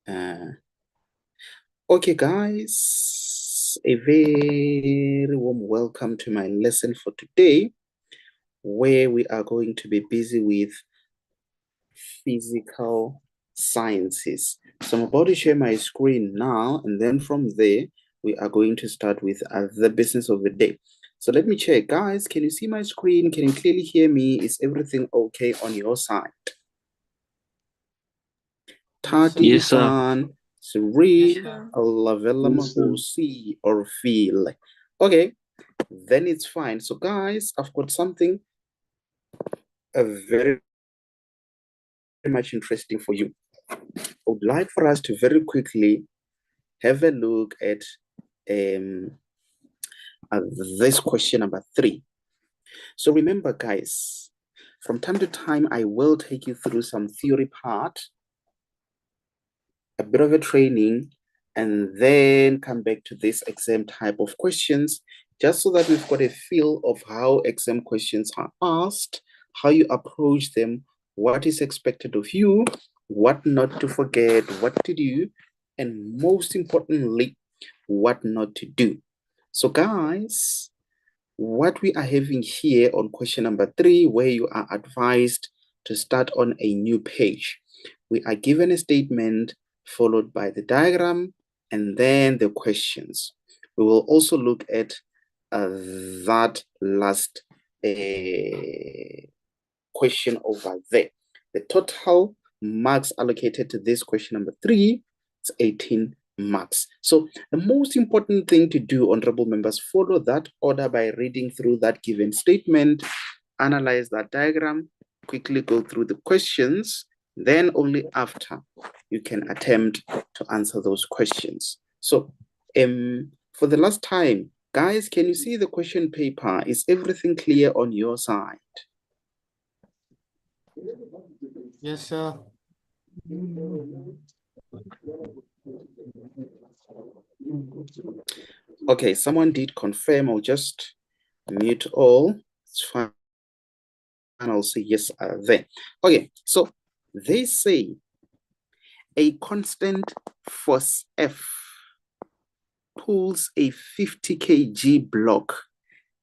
Okay, guys, a very warm welcome to my lesson for today, where we are going to be busy with physical sciences. So I'm about to share my screen now, and then from there, we are going to start with the business of the day. So let me check, guys, can you see my screen? Can you clearly hear me? Is everything okay on your side? Tati Yes, sir. Isan, Sri, Lavella Mahosi, or feel. Okay, then it's fine. So guys, I've got something very much interesting for you. I would like for us to very quickly have a look at this question number 3. So remember, guys, from time to time, I will take you through some theory part, a bit of a training, and then come back to this exam type of questions, just so that we've got a feel of how exam questions are asked, how you approach them, what is expected of you, what not to forget, what to do, and most importantly, what not to do. So guys, what we are having here on question number 3, where you are advised to start on a new page. We are given a statement followed by the diagram and then the questions. We will also look at that last question over there. The total marks allocated to this question number 3 is 18 marks. So the most important thing to do, honorable members, follow that order by reading through that given statement, analyze that diagram, quickly go through the questions, then only after you can attempt to answer those questions. So for the last time, guys, can you see the question paper? Is everything clear on your side? Yes, sir. Okay, someone did confirm. I'll just mute all. It's fine. I'll say yes there. Okay, so they say a constant force F pulls a 50 kg block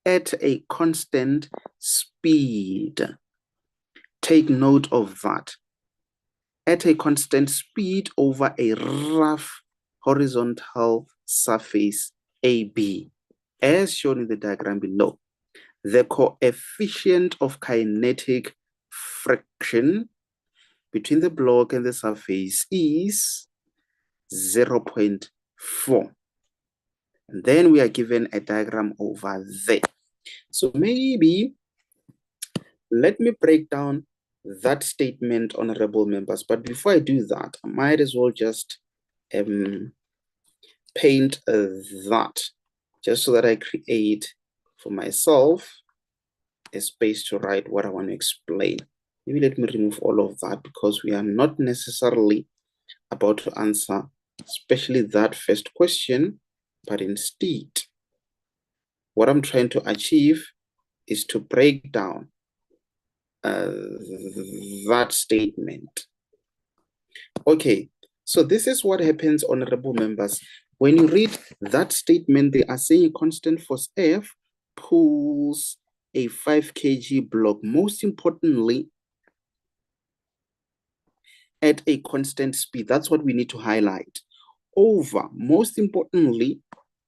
at a constant speed. Take note of that. At a constant speed over a rough horizontal surface AB, as shown in the diagram below. The coefficient of kinetic friction between the block and the surface is 0.4. And then we are given a diagram over there. So maybe let me break down that statement, honorable members. But before I do that, I might as well just paint that, just so that I create for myself a space to write what I want to explain. Maybe let me remove all of that, because we are not necessarily about to answer especially that first question, but instead what I'm trying to achieve is to break down that statement. Okay, so this is what happens, honorable members. When you read that statement, they are saying a constant force F pulls a 5 kg block, most importantly, at a constant speed. That's what we need to highlight. Over, most importantly,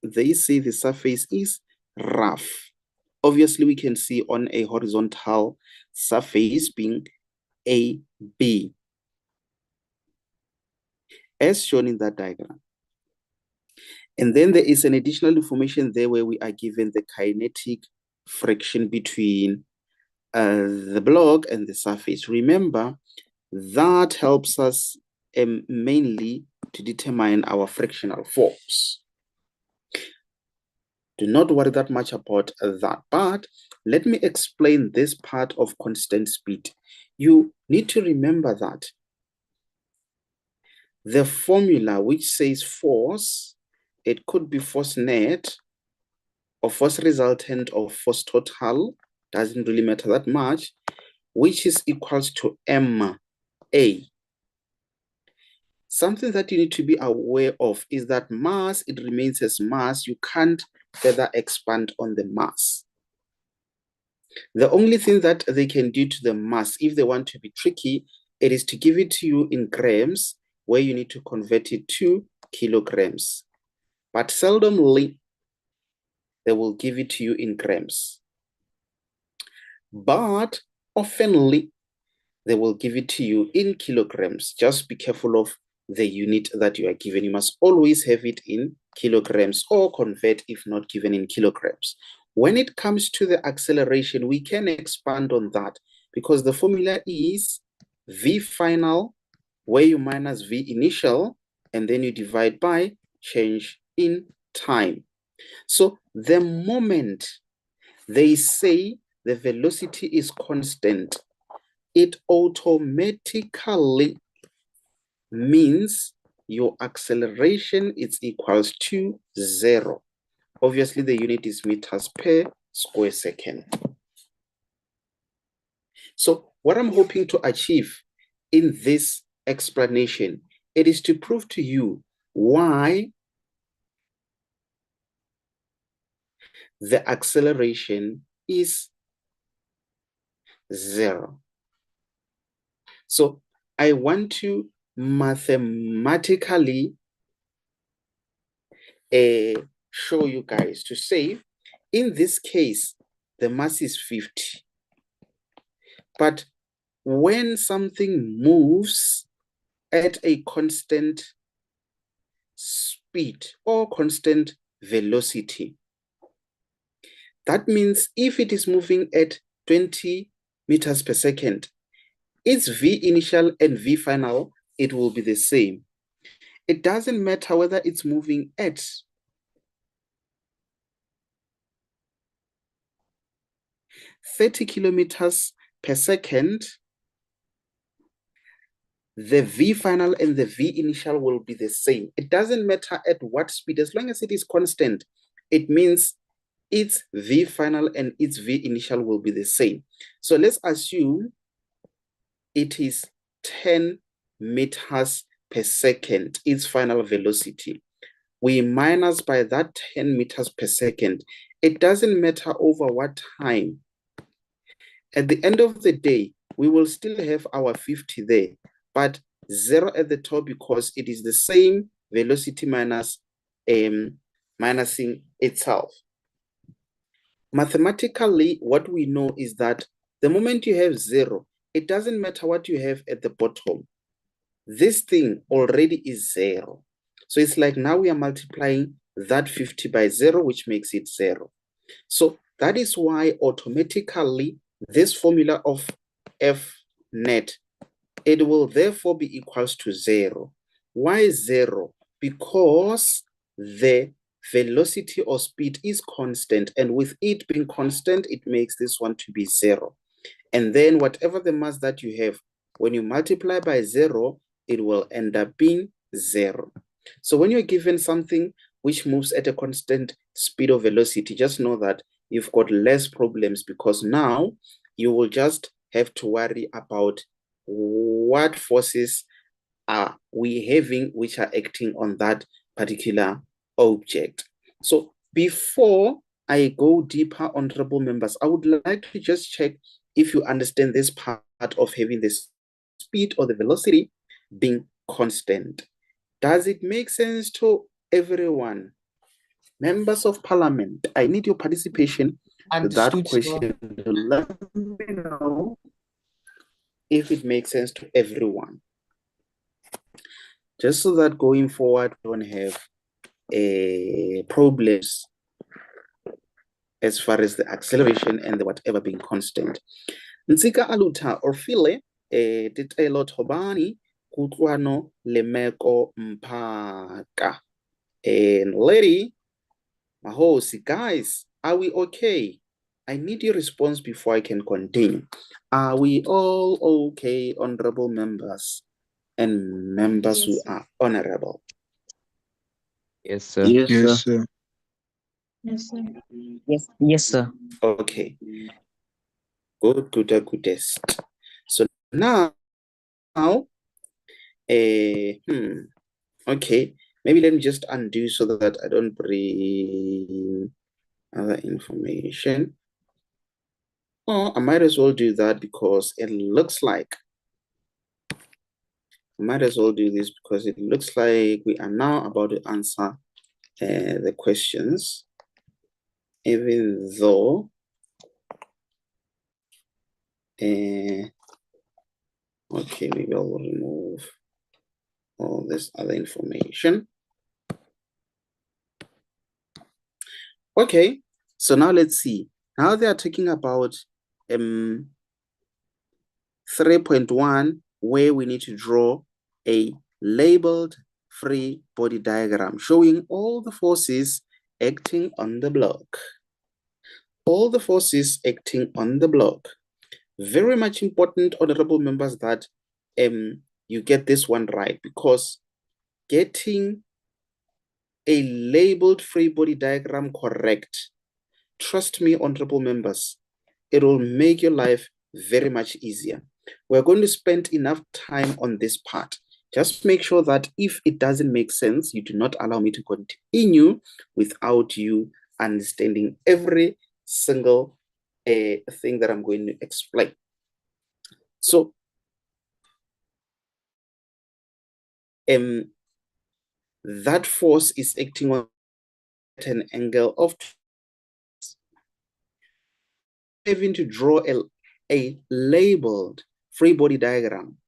they say the surface is rough. Obviously, we can see on a horizontal surface being AB, as shown in that diagram. And then there is an additional information there where we are given the kinetic friction between the block and the surface. Remember, that helps us mainly to determine our frictional force. Do not worry that much about that, but let me explain this part of constant speed. You need to remember that the formula which says force, it could be force net or force resultant or force total, doesn't really matter that much, which is equals to MA. something that you need to be aware of is that mass, it remains as mass. You can't further expand on the mass. The only thing that they can do to the mass, if they want to be tricky, it is to give it to you in grams, where you need to convert it to kilograms. But seldomly, they will give it to you in grams. But oftenly, they will give it to you in kilograms. Just be careful of the unit that you are given. You must always have it in kilograms or convert if not given in kilograms. When it comes to the acceleration, we can expand on that because the formula is V final, where you minus V initial, and then you divide by change in time. So the moment they say the velocity is constant, it automatically means your acceleration is equals to 0. Obviously, the unit is meters per square second. So what I'm hoping to achieve in this explanation, it is to prove to you why the acceleration is 0. So I want to mathematically show you guys to say, in this case, the mass is 50. But when something moves at a constant speed or constant velocity, that means if it is moving at 20 meters per second, its V initial and V final, it will be the same. It doesn't matter whether it's moving at 30 kilometers per second, the V final and the V initial will be the same. It doesn't matter at what speed, as long as it is constant, it means its V final and its V initial will be the same. So let's assume it is 10 meters per second, its final velocity. We minus by that 10 meters per second. It doesn't matter over what time. At the end of the day, we will still have our 50 there, but 0 at the top because it is the same velocity minus minusing itself. Mathematically, what we know is that the moment you have 0, it doesn't matter what you have at the bottom. This thing already is 0. So it's like now we are multiplying that 50 by 0, which makes it 0. So that is why automatically this formula of F net, it will therefore be equals to 0. Why 0? Because the velocity or speed is constant, and with it being constant, it makes this one to be 0. And then whatever the mass that you have, when you multiply by 0, it will end up being 0. So when you're given something which moves at a constant speed or velocity, just know that you've got less problems because now you will just have to worry about what forces are we having which are acting on that particular object. So before I go deeper, honorable members, I would like to just check if you understand this part of having the speed or the velocity being constant. Does it make sense to everyone? Members of Parliament, I need your participation to that question. Let me know if it makes sense to everyone. Just so that going forward, we don't have problems as far as the acceleration and the whatever being constant. Ntsika aluta or file titelo thobani kutlwano lemeko mpaka. And lady, mahosi, guys, are we okay? I need your response before I can continue. Are we all okay, honorable members and members who are honorable? Yes, sir. Yes, sir. Yes, sir. Yes, sir. Okay. Good, goodest. So now Okay, maybe let me just undo so that I don't bring other information. Oh, I might as well do that because it looks like I might as well do this because it looks like we are now about to answer the questions, even though okay, maybe I'll remove all this other information. Okay, so now let's see. Now they are talking about 3.1, where we need to draw a labeled free body diagram showing all the forces acting on the block. All the forces acting on the block. Very much important, honorable members, that you get this one right, because getting a labeled free body diagram correct, trust me, honorable members, it will make your life very much easier. We're going to spend enough time on this part. Just make sure that if it doesn't make sense, you do not allow me to continue without you understanding every single thing that I'm going to explain. So, that force is acting on at an angle of having to draw a labeled free body diagram.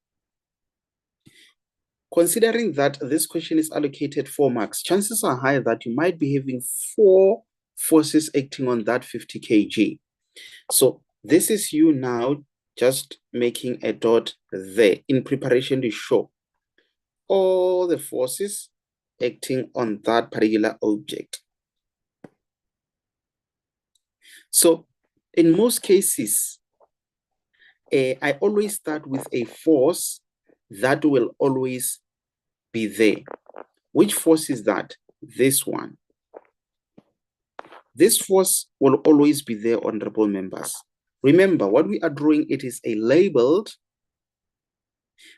Considering that this question is allocated 4 marks, chances are high that you might be having 4 forces acting on that 50 kg. So this is you now just making a dot there in preparation to show all the forces acting on that particular object. So in most cases, I always start with a force that will always be there. Which force is that? This one. This force will always be there, honorable members. Remember, what we are drawing, it is a labeled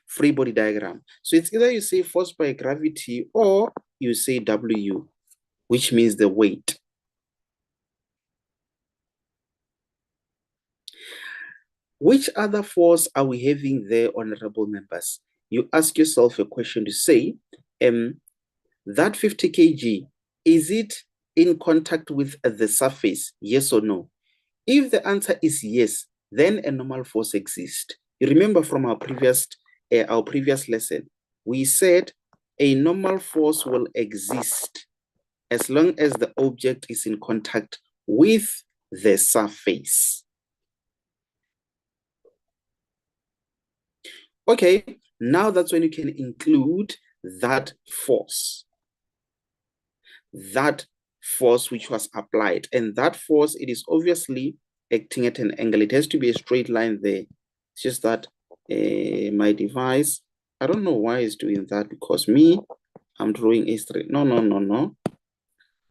free body diagram. So it's either you say force by gravity or you say W, which means the weight. Which other force are we having there, honorable members? You ask yourself a question to say, that 50 kg, is it in contact with the surface? Yes or no? If the answer is yes, then a normal force exists. You remember from our previous lesson, we said a normal force will exist as long as the object is in contact with the surface. Okay, now that's when you can include that force. That force which was applied. And that force, it is obviously acting at an angle. It has to be a straight line there. It's just that my device, I don't know why it's doing that, because me, I'm drawing a straight. No.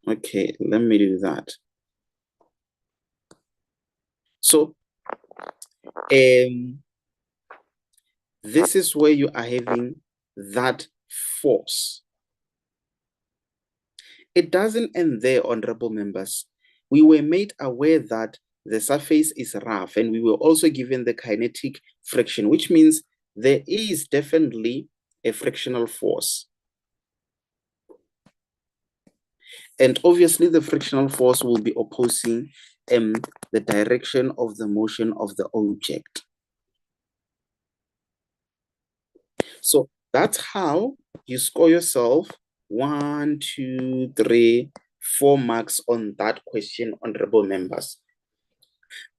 Okay, let me do that. So, this is where you are having that force. It doesn't end there, honorable members. We were made aware that the surface is rough, and we were also given the kinetic friction, which means there is definitely a frictional force. And obviously the frictional force will be opposing the direction of the motion of the object. So that's how you score yourself 1, 2, 3, 4 marks on that question, honorable members.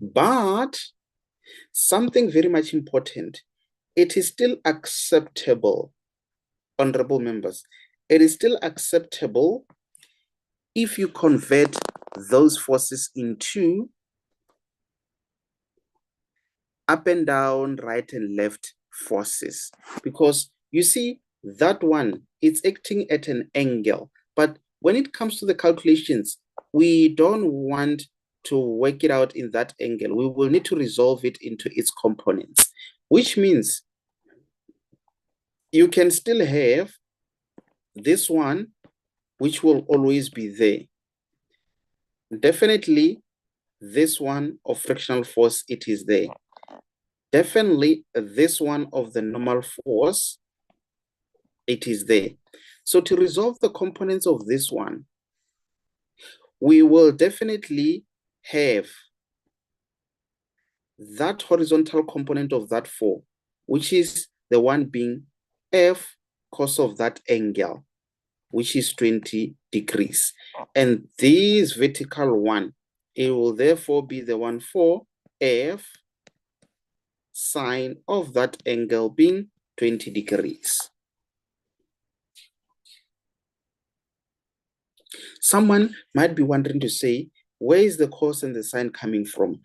But something very much important, it is still acceptable, honorable members. It is still acceptable if you convert those forces into up and down, right and left forces. Because you see, that one, it's acting at an angle. But when it comes to the calculations, we don't want to work it out in that angle. We will need to resolve it into its components, which means you can still have this one, which will always be there. Definitely, this one of frictional force, it is there. Definitely, this one of the normal force, it is there. So to resolve the components of this one, we will definitely have that horizontal component of that 4, which is the one being F cos of that angle, which is 20 degrees. And this vertical one, it will therefore be the one for F sine of that angle being 20 degrees. Someone might be wondering to say, where is the cos and the sine coming from?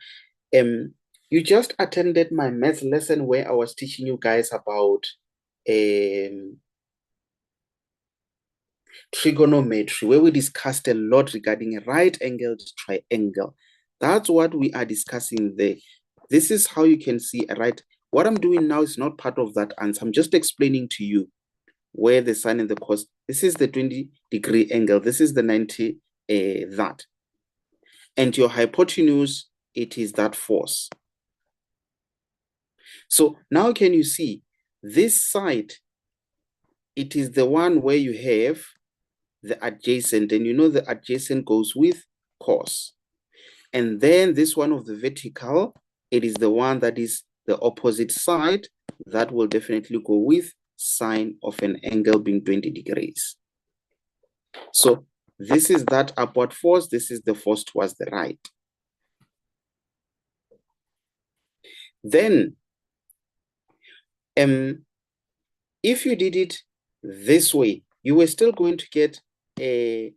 You just attended my math lesson where I was teaching you guys about trigonometry, where we discussed a lot regarding a right-angled triangle. That's what we are discussing there. This is how you can see a right. What I'm doing now is not part of that answer. I'm just explaining to you where the sine and the cos. This is the 20-degree angle. This is the 90, that. And your hypotenuse, it is that force. So now can you see this side, it is the one where you have the adjacent, and you know the adjacent goes with cos. And then this one of the vertical, it is the one that is the opposite side, that will definitely go with sine of an angle being 20 degrees. So this is that upward force, this is the force towards the right. Then if you did it this way, you were still going to get a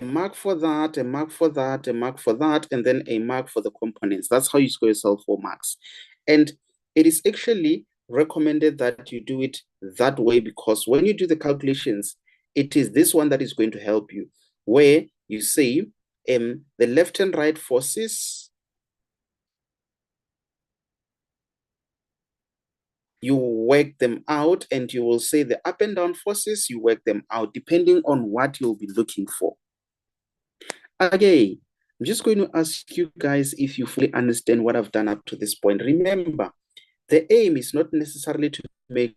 mark for that, a mark for that, a mark for that, and then a mark for the components. That's how you score yourself 4 marks. And it is actually recommended that you do it that way, because when you do the calculations, it is this one that is going to help you, where you say the left and right forces, you work them out, and you will say the up and down forces, you work them out depending on what you'll be looking for. Okay, I'm just going to ask you guys if you fully understand what I've done up to this point. Remember, the aim is not necessarily to make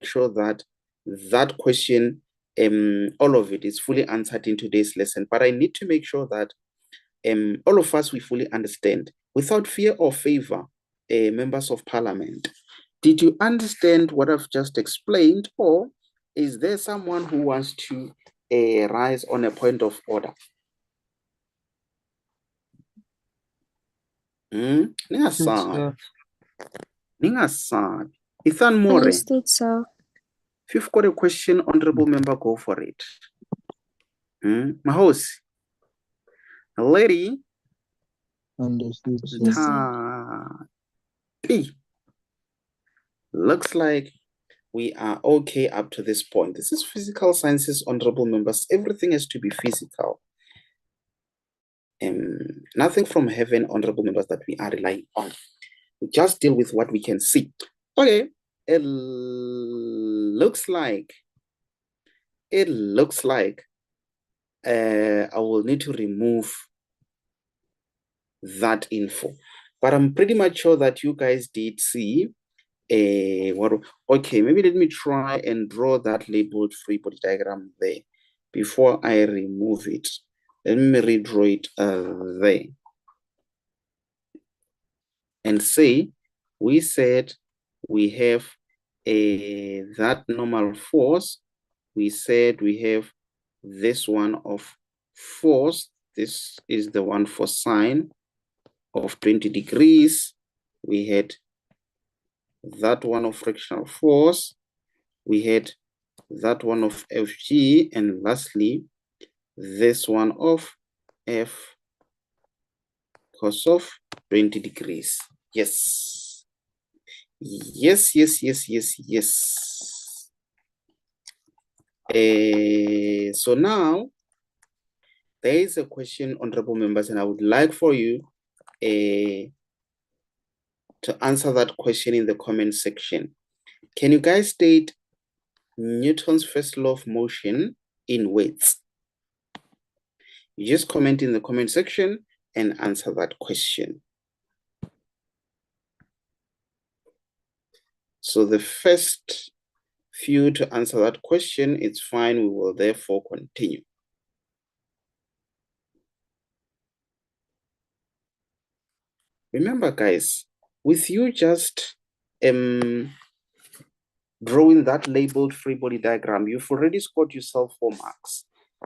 sure that that question, all of it is fully answered in today's lesson, but I need to make sure that all of us, we fully understand without fear or favor, members of parliament. Did you understand what I've just explained, or is there someone who wants to rise on a point of order? Ningasabi. Ethan More. Understood, sir. If you've got a question, honorable member, go for it. Mahosi. Lady. Understood, Yes, sir. Looks like we are okay up to this point. This is physical sciences, honorable members. Everything has to be physical. Nothing from heaven, honorable members, that we are relying on. We just deal with what we can see. Okay, it looks like I will need to remove that info, but I'm pretty much sure that you guys did see okay, maybe let me try and draw that labeled free body diagram there before I remove it. Let me redraw it there and say we said we have that normal force. We said we have this one of force. This is the one for sine of 20 degrees. We had that one of frictional force. We had that one of Fg, and lastly, this one of F cos of 20 degrees. Yes. Yes. So now, there is a question, honorable members, and I would like for you to answer that question in the comment section. Can you guys state Newton's first law of motion in weights? You just comment in the comment section and answer that question. So the first few to answer that question, it's fine. We will therefore continue. Remember, guys, with you just drawing that labeled free body diagram, you've already scored yourself 4 marks.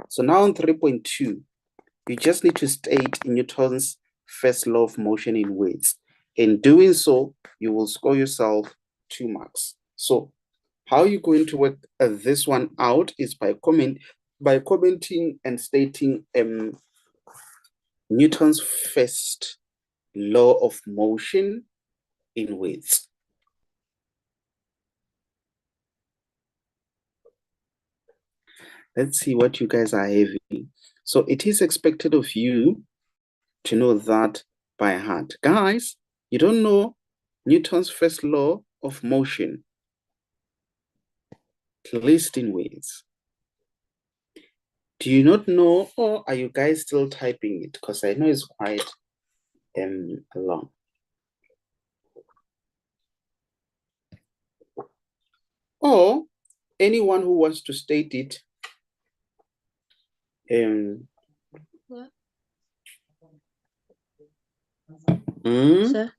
So now on 3.2, you just need to state Newton's first law of motion in weights. In doing so, you will score yourself 2 marks. So how you're going to work this one out is by commenting and stating Newton's first law of motion in weights. Let's see what you guys are having. So it is expected of you to know that by heart. Guys, you don't know Newton's first law of motion, at least in weights. Do you not know, or are you guys still typing it? Because I know it's quite long. Or anyone who wants to state it. Sir?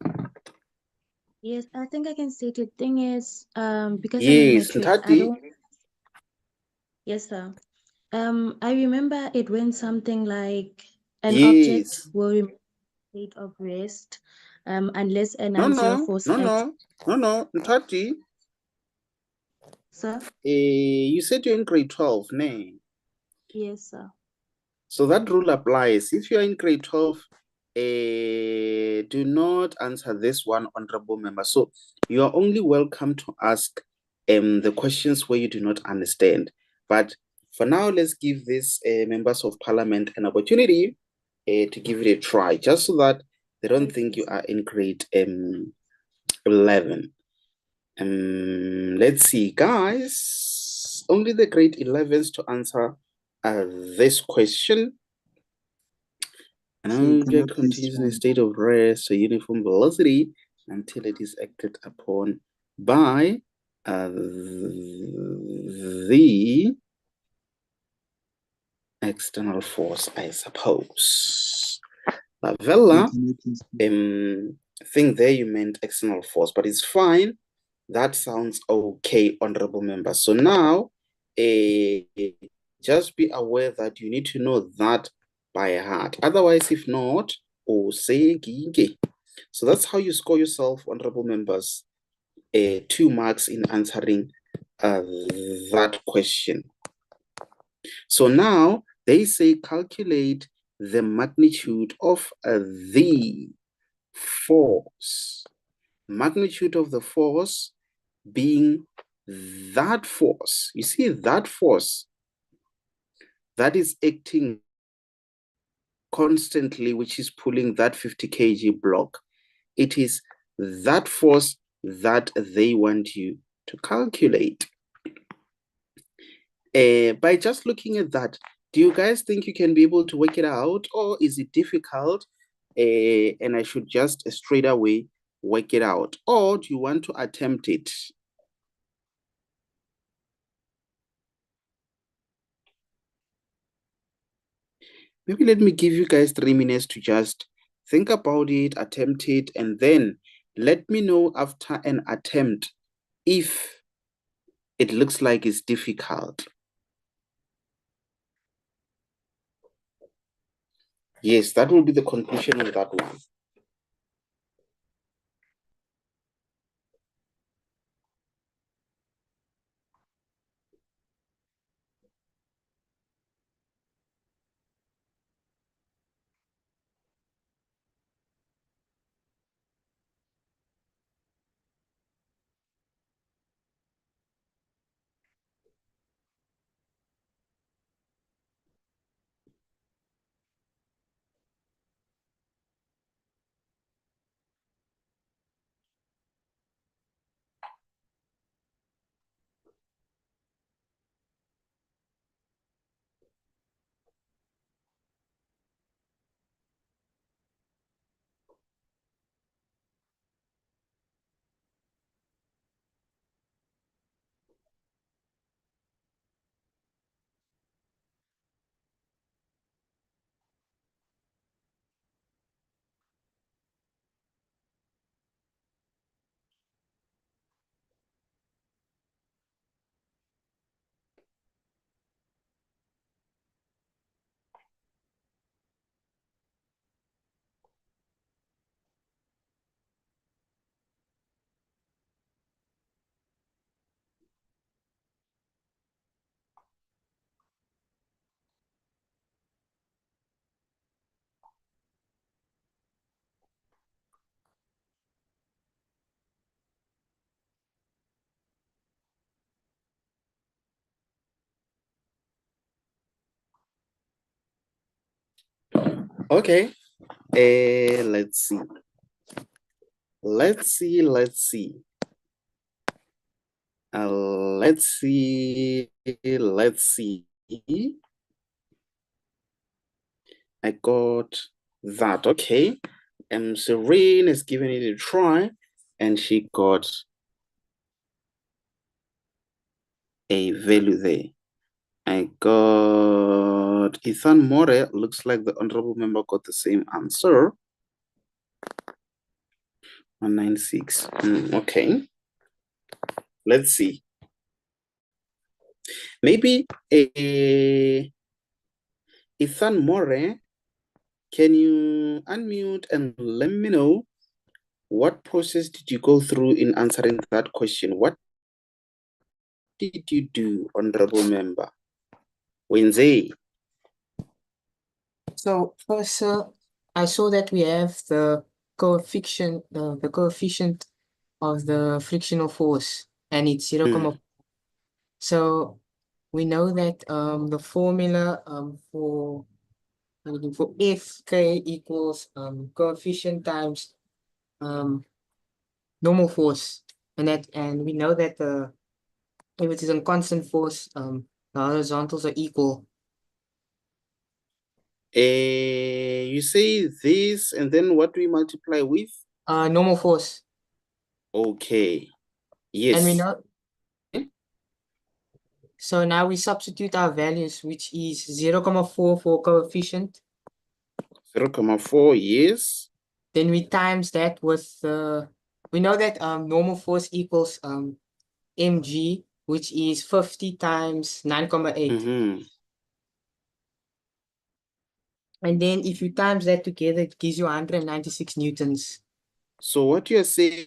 Yes, I think I can state it. Thing is, because I'm in Yes, matrics, I Ntati. don't. Yes, sir. I remember it went something like an object Yes. will remain in a state of rest, unless an No, axial no, force no, acts. no, Ntati. Sir? You said you're in grade 12, nay. Yes, sir. So that rule applies. If you're in grade 12, do not answer this one, honorable member. So you are only welcome to ask the questions where you do not understand. But for now, let's give these members of parliament an opportunity to give it a try, just so that they don't think you are in grade 11. Let's see, guys. Only the grade 11s to answer this question. An object continues in a state of rest or uniform velocity until it is acted upon by the external force, I suppose. Lavella, think there you meant external force, but it's fine. That sounds okay, honorable member. So now, just be aware that you need to know that by heart. Otherwise, if not, say gige. So that's how you score yourself, honorable members, 2 marks in answering that question. So now they say calculate the magnitude of the force. Magnitude of the force being that force. You see that force that is acting constantly, which is pulling that 50 kg block. It is that force that they want you to calculate. By just looking at that, do you guys think you can be able to work it out, or is it difficult and I should just straight away work it out? Or do you want to attempt it? Maybe let me give you guys 3 minutes to just think about it, attempt it, and then let me know after an attempt if it looks like it's difficult. Yes, that will be the conclusion of that one. Okay. Let's see. Let's see. Let's see. Let's see. Let's see. I got that. Okay. Serene is giving it a try, and she got a value there. I got Ethan More. Looks like the honorable member got the same answer. 196. Okay. Let's see. Maybe Ethan More, can you unmute and let me know what process did you go through in answering that question? What did you do, honorable member? Wednesday. So first, I saw that we have the coefficient of the frictional force, and it's 0, so we know that the formula for Fk equals coefficient times normal force, and we know that if it is a constant force, the horizontals are equal. You say this, and then what do we multiply with? Normal force. Okay. Yes. And we know. So now we substitute our values, which is 0,4 for coefficient. 0,4, yes. Then we times that with we know that normal force equals mg, which is 50 times 9,8. And then if you times that together, it gives you 196 newtons. So what you're saying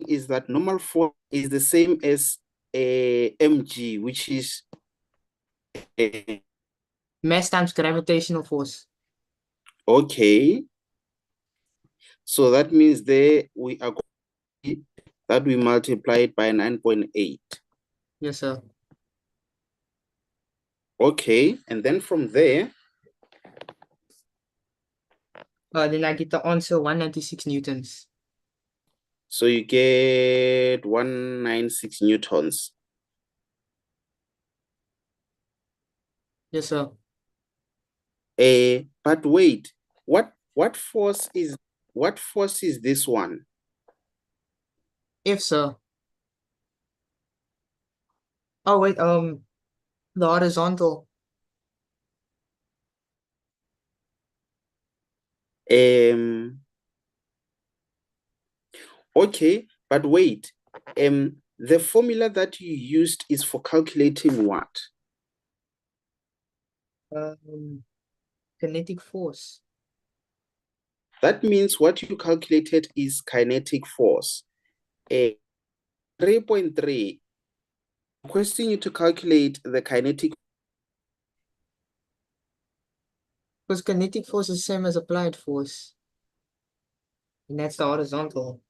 is that normal force is the same as mg, which is mass times gravitational force. Okay. So that means there we are going that we multiply it by 9.8. Yes, sir. Okay, and then from there, then I get the answer 196 newtons. so you get 196 newtons. Yes, sir. But wait, what force is this one? If so. Oh wait, the horizontal. Okay, but wait. The formula that you used is for calculating what? Kinetic force. That means what you calculated is kinetic force. 3.3, requesting you to calculate the kinetic. Because kinetic force is the same as applied force. And that's the horizontal.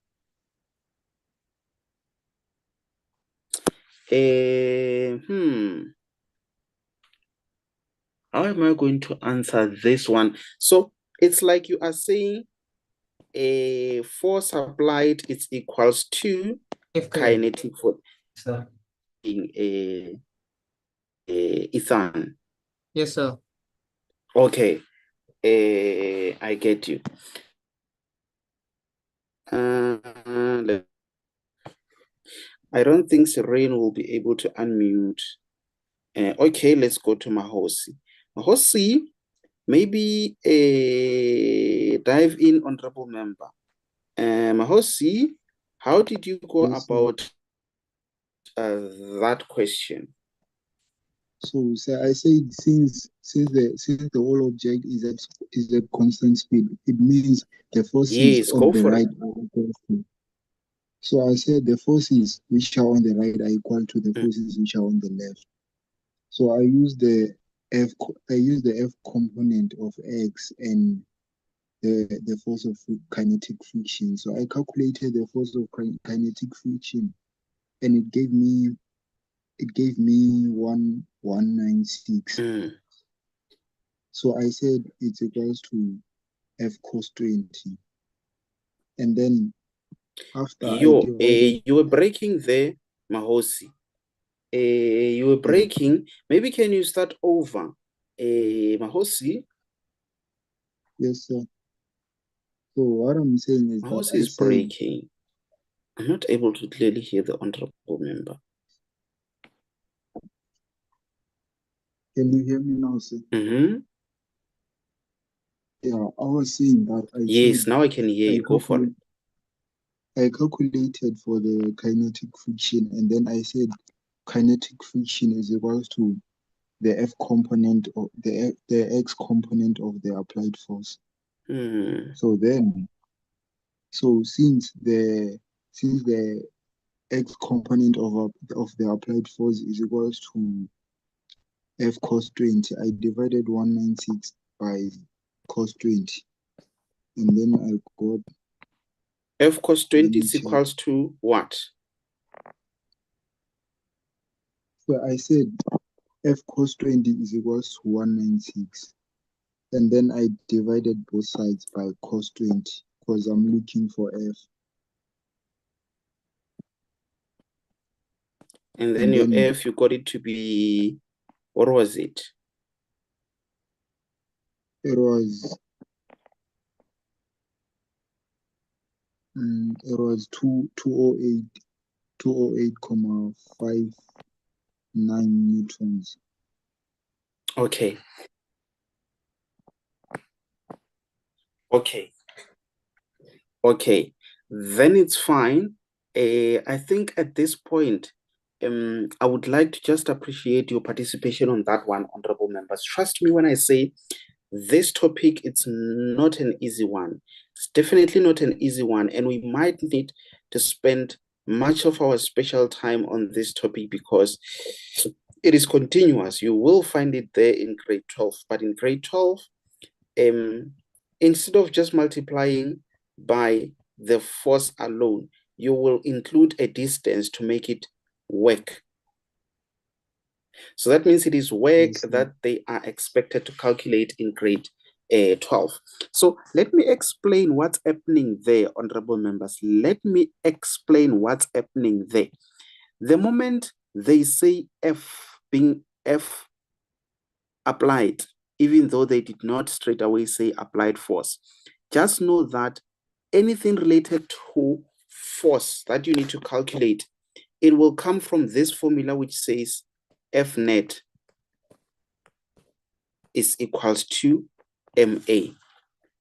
How am I going to answer this one? So it's like you are saying a force applied is equals to kinetic force. So. In a Ethan. Yes, sir. Okay, I get you. I don't think Serene will be able to unmute. Okay, let's go to Mahosi. Mahosi, maybe dive in, honorable member. Mahosi, how did you go about that question? So I said since the whole object is at constant speed, it means the forces on the right are equal to. So I said the forces which are on the right are equal to the forces which are on the left. So I use the F component of X and the force of kinetic friction. So I calculated the force of kinetic friction, and it gave me 196. So I said it's equals to F cos 20. And then after I divided... you were breaking there, Mahosi. You were breaking. Maybe can you start over? Mahosi? Yes, sir. So what I'm saying is Mahosi that is breaking. I'm not able to clearly hear the honorable member. Can you hear me now, sir? Mm-hmm. Yeah, I was saying that Yes, now I can hear you. Go for it. I calculated for the kinetic friction, and then I said kinetic friction is equals to the F component of the X component of the applied force. So since the X component of the applied force is equals to F cos 20, I divided 196 by cos 20, and then I got F cos 20 is equals to what? So I said F cos 20 is equals to 196. And then I divided both sides by cos 20 because I'm looking for F. And then your F, you got it to be, what was it? It was 208,59 newtons. Okay. Then it's fine. I think at this point, I would like to just appreciate your participation on that one, honorable members. Trust me when I say this topic, it's not an easy one. It's definitely not an easy one, and we might need to spend much of our special time on this topic because it is continuous. You will find it there in grade 12, but in grade 12, instead of just multiplying by the force alone, you will include a distance to make it work. So that means it is work that they are expected to calculate in grade 12. So let me explain what's happening there, honorable members. Let me explain what's happening there. The moment they say F being F applied, even though they did not straight away say applied force, just know that anything related to force that you need to calculate, it will come from this formula which says F net is equals to MA.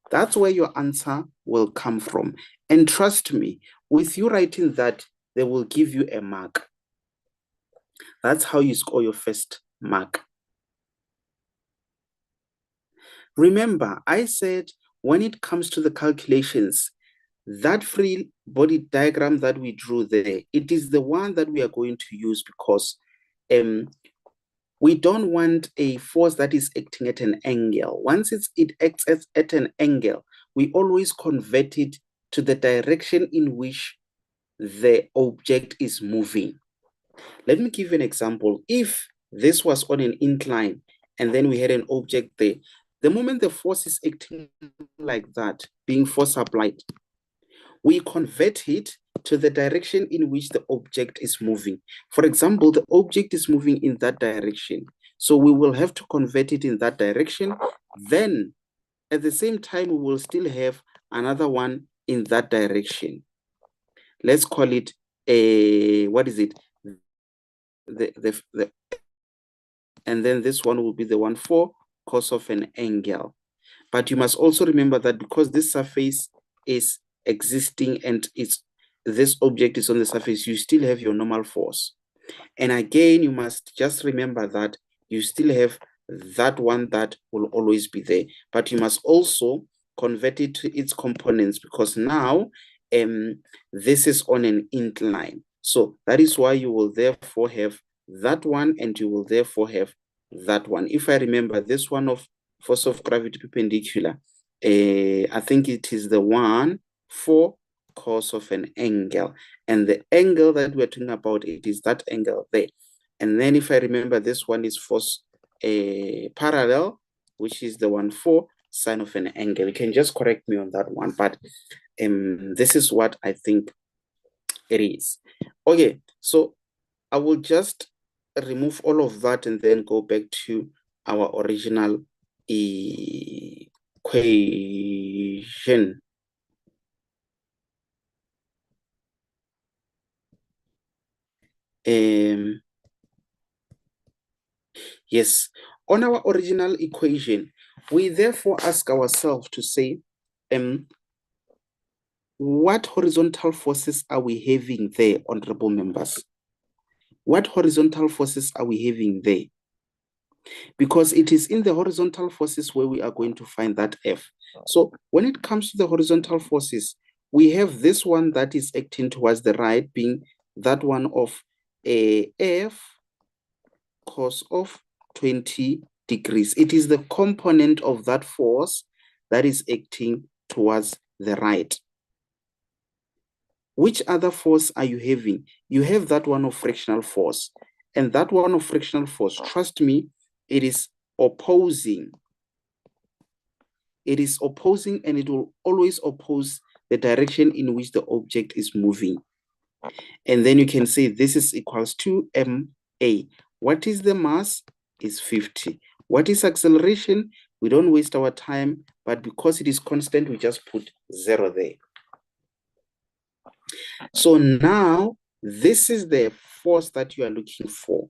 That's where your answer will come from. And trust me, with you writing that, they will give you a mark. That's how you score your first mark. Remember, I said when it comes to the calculations, that free body diagram that we drew there, it is the one that we are going to use because we don't want a force that is acting at an angle. Once it acts at an angle, we always convert it to the direction in which the object is moving. Let me give you an example. If this was on an incline and then we had an object there, the moment the force is acting like that, being force applied, we convert it to the direction in which the object is moving. For example, the object is moving in that direction. So we will have to convert it in that direction. Then at the same time, we will still have another one in that direction. Let's call it what is it? And then this one will be the one for cos of an angle. But you must also remember that because this surface is existing and this object is on the surface, you still have your normal force. And again, you must just remember that you still have that one that will always be there. But you must also convert it to its components because now this is on an incline. So that is why you will therefore have that one and you will therefore have that one. If I remember this one of force of gravity perpendicular, I think it is the one for cos of an angle. And the angle that we're talking about, it is that angle there. And then if I remember, this one is force parallel, which is the one for sine of an angle. You can just correct me on that one, but this is what I think it is. Okay, so I will just remove all of that and then go back to our original equation. Yes, on our original equation, we therefore ask ourselves to say, what horizontal forces are we having there, honorable members? What horizontal forces are we having there? Because it is in the horizontal forces where we are going to find that F. So when it comes to the horizontal forces, we have this one that is acting towards the right, being that one of a F cos of 20 degrees. It is the component of that force that is acting towards the right. Which other force are you having? You have that one of frictional force. And that one of frictional force, trust me, it is opposing. It is opposing, and it will always oppose the direction in which the object is moving. And then you can say this is equals to ma. What is the mass? Is 50. What is acceleration? We don't waste our time, but because it is constant, we just put 0 there. So now, this is the force that you are looking for,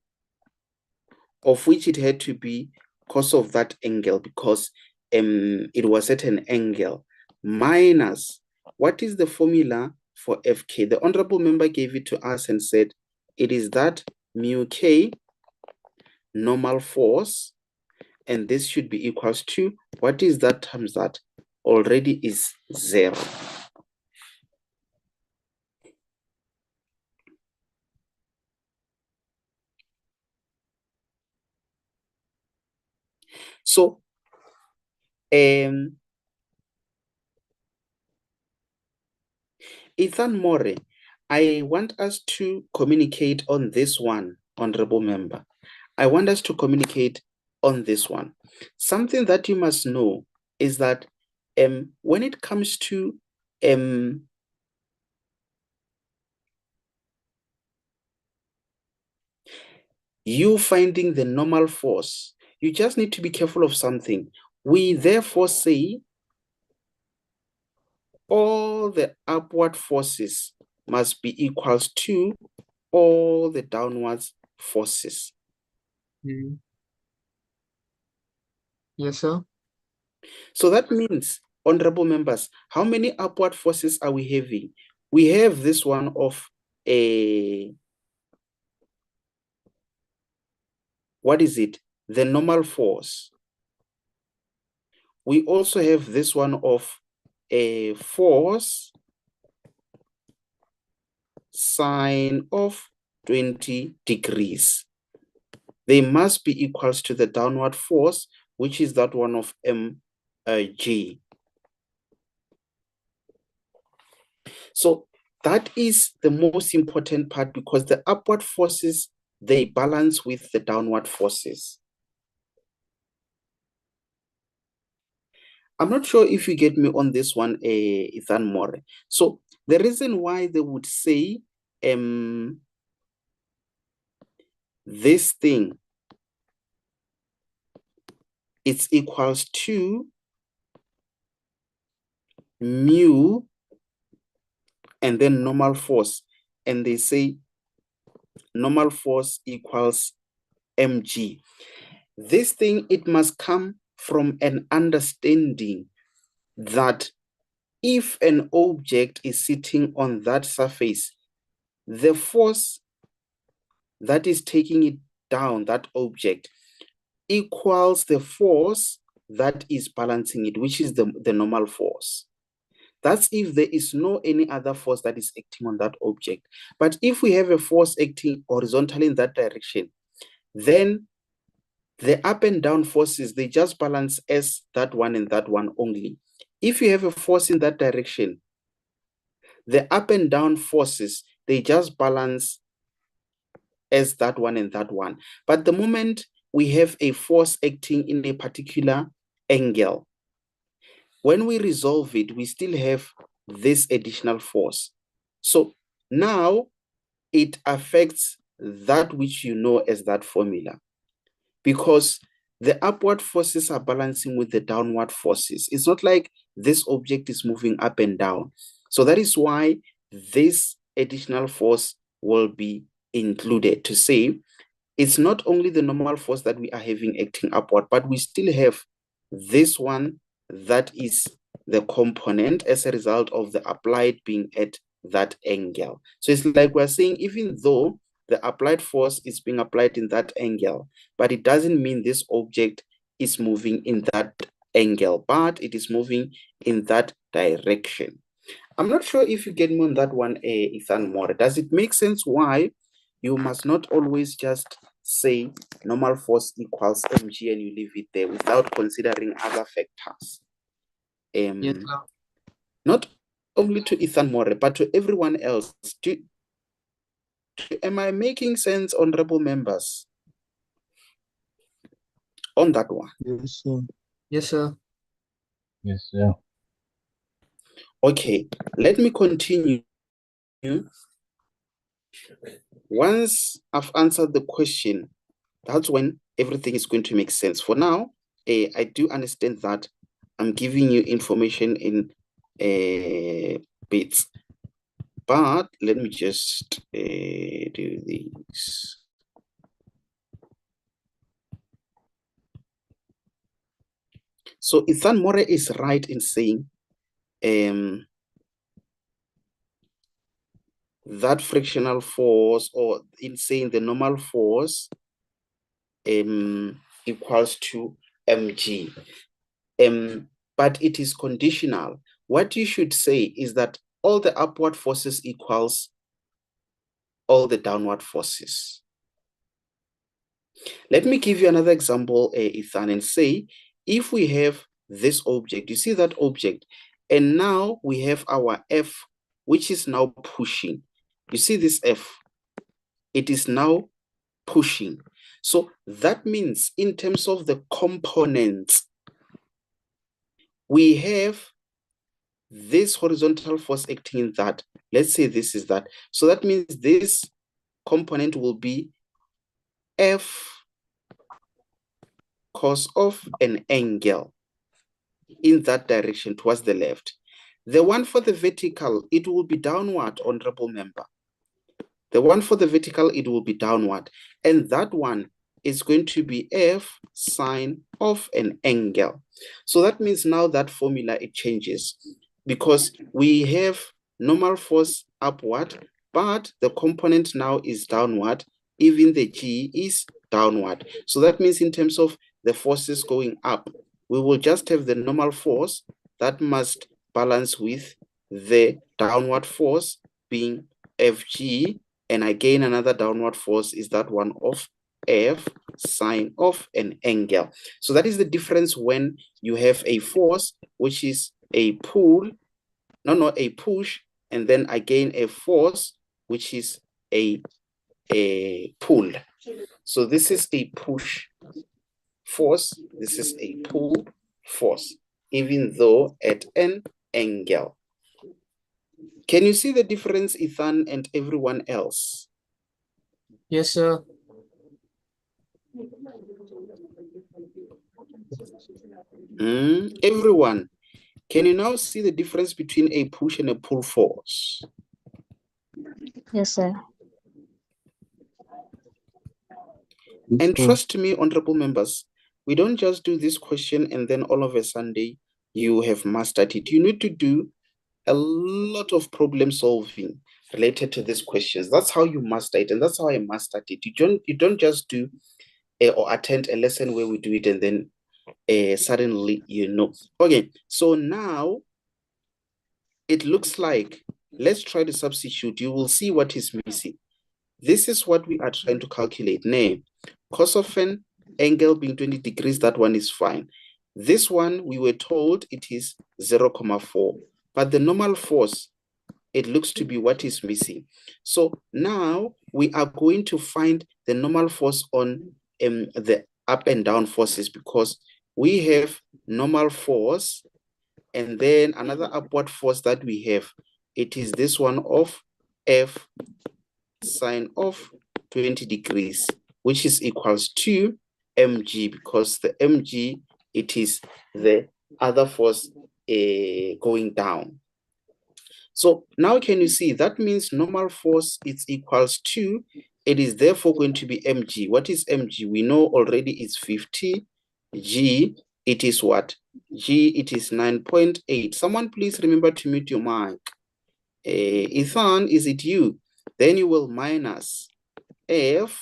of which it had to be cos of that angle, because it was at an angle, minus, what is the formula for Fk? The honorable member gave it to us and said, it is that mu k normal force, and this should be equals to, what is that times that? Already is 0. So, Ethan More, I want us to communicate on this one, honorable member. I want us to communicate on this one. Something that you must know is that when it comes to you finding the normal force, you just need to be careful of something. We therefore say all the upward forces must be equals to all the downwards forces. Yes, sir. So that means, honorable members, how many upward forces are we having? We have this one of a, what is it? The normal force. We also have this one of a force sine of 20 degrees. They must be equals to the downward force, which is that one of mg. So that is the most important part, because the upward forces, they balance with the downward forces. I'm not sure if you get me on this one, Ethan More. So the reason why they would say this thing, it's equals to mu and then normal force, and they say normal force equals mg. This thing, it must come from an understanding that if an object is sitting on that surface, the force that is taking it down, that object, equals the force that is balancing it, which is the normal force. That's if there is no any other force that is acting on that object. But if we have a force acting horizontally in that direction, then the up and down forces, they just balance as that one and that one only. If you have a force in that direction, the up and down forces, they just balance as that one and that one. But the moment we have a force acting in a particular angle. When we resolve it, we still have this additional force. So now it affects that which you know as that formula, because the upward forces are balancing with the downward forces. It's not like this object is moving up and down. So that is why this additional force will be included to say it's not only the normal force that we are having acting upward, but we still have this one that is the component as a result of the applied being at that angle. So it's like we're saying, even though the applied force is being applied in that angle, but it doesn't mean this object is moving in that angle, but it is moving in that direction. I'm not sure if you get me on that one, Ethan Moore. Does it make sense why you must not always just say normal force equals mg and you leave it there without considering other factors? Yes, not only to Ethan Moore, but to everyone else. Am I making sense, honorable members, on that one? Yes, sir. Yes, sir. Yes, sir. Okay, let me continue. Once I've answered the question, that's when everything is going to make sense. For now, I do understand that I'm giving you information in bits, but let me just do this. So Ethan Moore is right in saying that frictional force, or in saying the normal force equals to mg. But it is conditional. What you should say is that all the upward forces equals all the downward forces. Let me give you another example, Ethan, and say, if we have this object, you see that object, and now we have our F, which is now pushing. You see this F, it is now pushing. So that means in terms of the components, we have this horizontal force acting in that. Let's say this is that. So that means this component will be F cos of an angle in that direction towards the left. The one for the vertical, it will be downward, honorable member. The one for the vertical, it will be downward. And that one is going to be F sine of an angle. So that means now that formula, it changes, because we have normal force upward, but the component now is downward. Even the G is downward. So that means in terms of the forces going up, we will just have the normal force that must balance with the downward force being Fg, and again another downward force is that one of F sine of an angle. So that is the difference when you have a force which is a pull, a push, and then again a force which is a pull. So this is a push force, this is a pull force, even though at an angle. Can you see the difference, Ethan, and everyone else? Yes, sir. Everyone, can you now see the difference between a push and a pull force? Yes, sir. And trust me, honorable members, we don't just do this question and then all of a Sunday you have mastered it. You need to do a lot of problem solving related to these questions. That's how you master it, and that's how I mastered it. You don't just do or attend a lesson where we do it and then suddenly you know. Okay, so now it looks like, let's try to substitute. You will see what is missing. This is what we are trying to calculate. Name cos of an angle being 20 degrees, that one is fine. This one, we were told it is 0.4, but the normal force, it looks to be what is missing. So now we are going to find the normal force on the up and down forces, because we have normal force, and then another upward force that we have, it is this one of F sine of 20 degrees, which is equals to mg, because the mg, it is the other force going down. So now can you see that means normal force is equals to, it is therefore going to be mg. What is mg? We know already it's 50. G, it is what? G, it is 9.8. Someone please remember to mute your mic. Ethan, is it you? Then you will minus F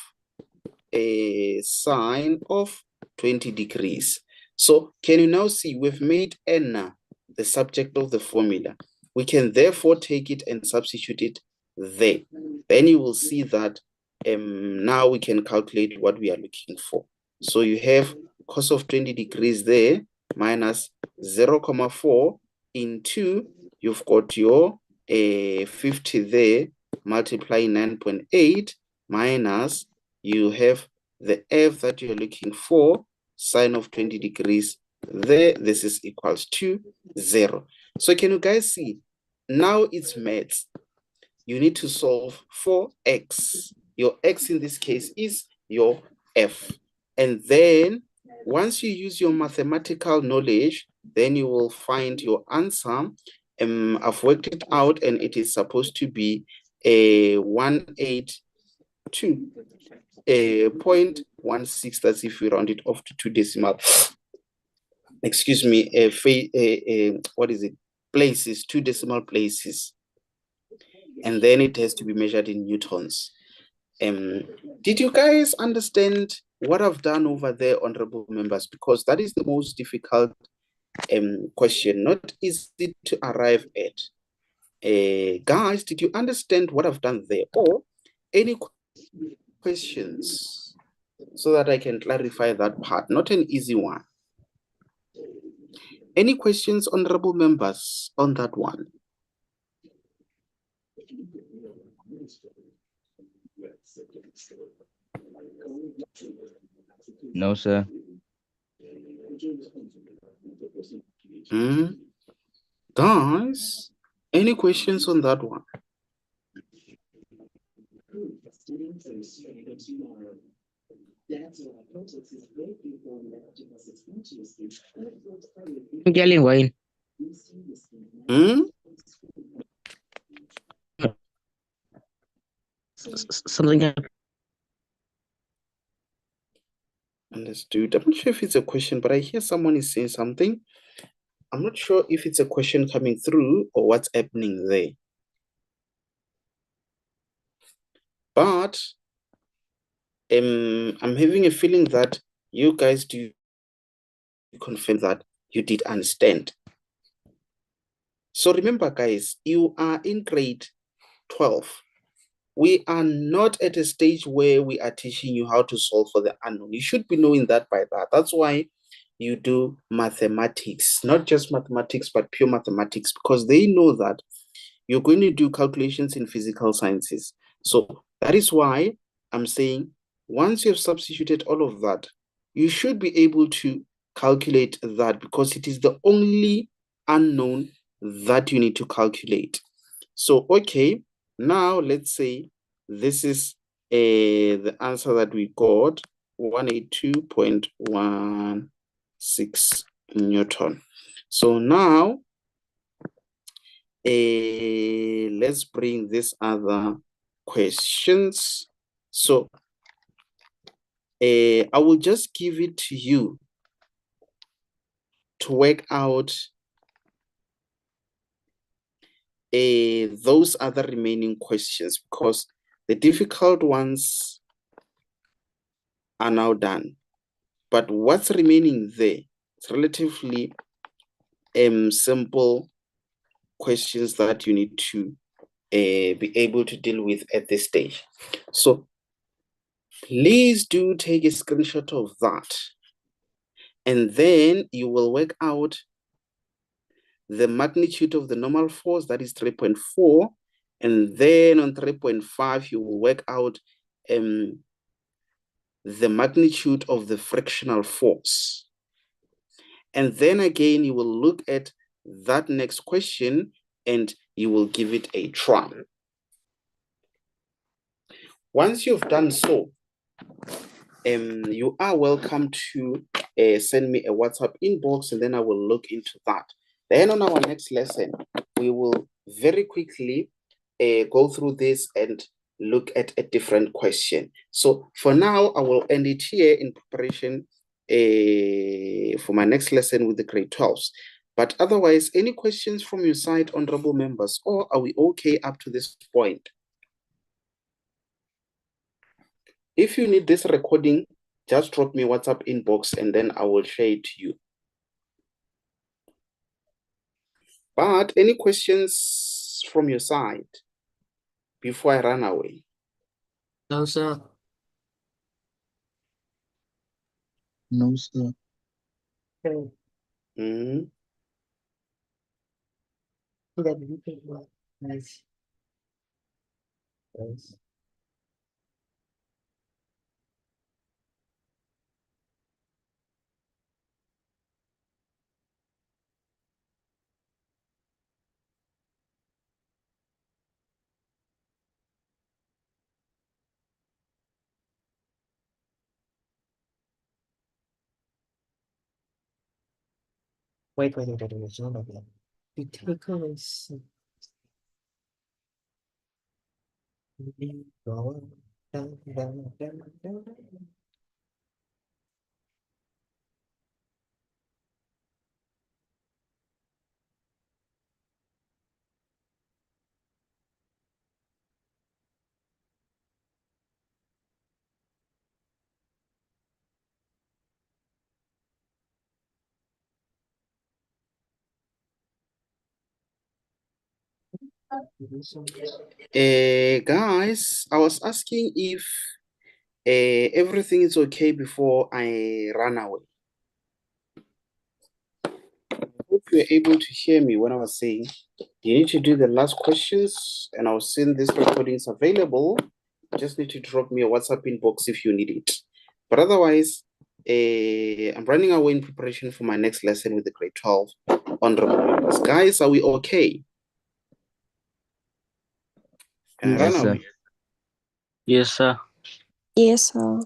sine of 20 degrees. So can you now see we've made n the subject of the formula. We can therefore take it and substitute it there. Then you will see that now we can calculate what we are looking for. So you have cos of 20 degrees there minus 0.4 into, you've got your 50 there, multiply 9.8 minus, you have the F that you're looking for, sine of 20 degrees there, this is equals to 0. So can you guys see? Now it's maths. You need to solve for x. Your x in this case is your F. And then once you use your mathematical knowledge, then you will find your answer. I've worked it out and it is supposed to be a 182. 0.16, that's if we round it off to 2 decimal. Excuse me, what is it? Places, 2 decimal places. And then it has to be measured in newtons. Did you guys understand what I've done over there, honorable members? Because that is the most difficult question, not easy to arrive at. Guys, did you understand what I've done there? Or any questions so that I can clarify that part? Not an easy one. Any questions, honorable members, on that one? No, sir. Guys, any questions on that one? I'm telling Wayne. Something. Understood. I'm not sure if it's a question, but I hear someone is saying something. I'm not sure if it's a question coming through or what's happening there. But I'm having a feeling that you guys do confirm that you did understand. So remember, guys, you are in grade 12. We are not at a stage where we are teaching you how to solve for the unknown. You should be knowing that by that. That's why you do mathematics, not just mathematics, but pure mathematics, because they know that you're going to do calculations in physical sciences. So that is why I'm saying once you have substituted all of that, you should be able to calculate that, because it is the only unknown that you need to calculate. So, okay, now let's say this is the answer that we got, 182.16 Newton. So now, let's bring these other questions. So I will just give it to you to work out those other remaining questions, because the difficult ones are now done. But what's remaining there? It's relatively simple questions that you need to be able to deal with at this stage. So please do take a screenshot of that. And then you will work out the magnitude of the normal force, that is 3.4. And then on 3.5, you will work out the magnitude of the frictional force. And then again, you will look at that next question and you will give it a try. Once you've done so, you are welcome to send me a WhatsApp inbox, and then I will look into that. Then on our next lesson, we will very quickly go through this and look at a different question. So for now, I will end it here in preparation for my next lesson with the grade 12s. But otherwise, any questions from your side, honorable members, or are we okay up to this point? If you need this recording, just drop me a WhatsApp inbox and then I will share it to you. But any questions from your side before I run away? No, sir. No, sir. Okay. Mm-hmm. Nice. Nice. Wait, it's not like that. You take away. Go down. Guys, I was asking if everything is okay before I run away. I hope you were able to hear me when I was saying you need to do the last questions, and I was saying this recording is available. You just need to drop me a WhatsApp inbox if you need it. But otherwise, I'm running away in preparation for my next lesson with the grade 12 honorable members. Guys, are we okay? Can I run Yes, sir. away? Yes, sir. Yes, sir.